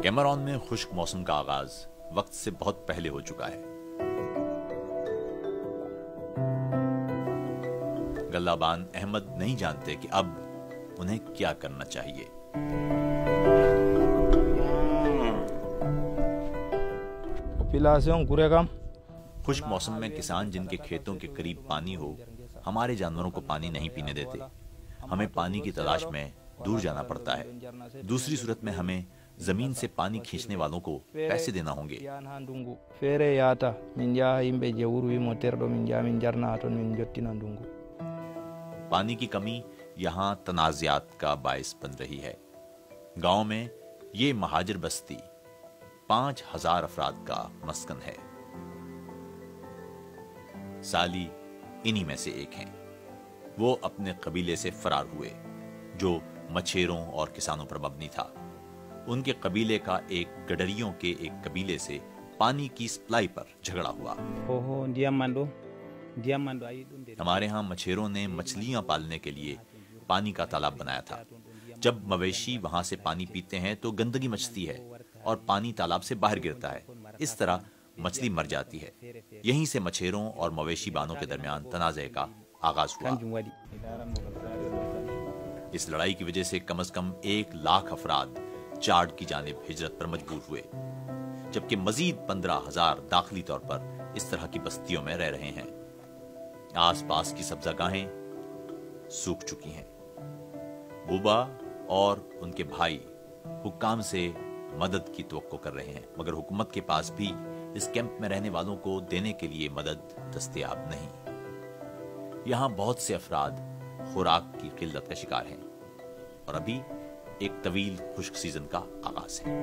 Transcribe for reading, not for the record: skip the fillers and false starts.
Cameroon में खुश्क मौसम का आगाज वक्त से बहुत पहले हो चुका है। गल्लाबान अहमद नहीं जानते कि अब उन्हें क्या करना चाहिए। खुश्क मौसम में किसान जिनके खेतों के करीब पानी हो, हमारे जानवरों को पानी नहीं पीने देते। हमें पानी की तलाश में दूर जाना पड़ता है। दूसरी सूरत में हमें जमीन से पानी खींचने वालों को पैसे देना होंगे। पानी की कमी यहाँ तनाज़ात का बायस बन रही है। गांव में ये महाजिर बस्ती 5000 अफराद का मस्कन है। साली इन्हीं में से एक हैं। वो अपने कबीले से फरार हुए जो मछेरों और किसानों पर मबनी था। उनके कबीले का एक गडरियों के एक कबीले से पानी की सप्लाई पर झगड़ा हुआ। हमारे यहाँ मछेरों ने मछलियां पालने के लिए पानी का तालाब बनाया था। जब मवेशी वहां से पानी पीते हैं तो गंदगी मचती है और पानी तालाब से बाहर गिरता है। इस तरह मछली मर जाती है। यहीं से मछेरों और मवेशी बानों के दरमियान तनाज़े का आगाज हुआ। इस लड़ाई की वजह से कम 1 लाख अफराद चाड की जानिब हिजरत पर मजबूर हुए, जबकि मजीद 15,000 दाखिली तौर पर इस तरह की बस्तियों में रह रहे हैं। आसपास की सब्जागाहें सूख चुकी हैं। बूबा और उनके भाई हुक्काम से मदद की तवक्को कर रहे हैं, मगर हुकूमत के पास भी इस कैंप में रहने वालों को देने के लिए मदद दस्तयाब नहीं। यहां बहुत से अफराद खुराक की किल्लत का शिकार हैं और अभी एक तवील खुश्क सीजन का आगाज है।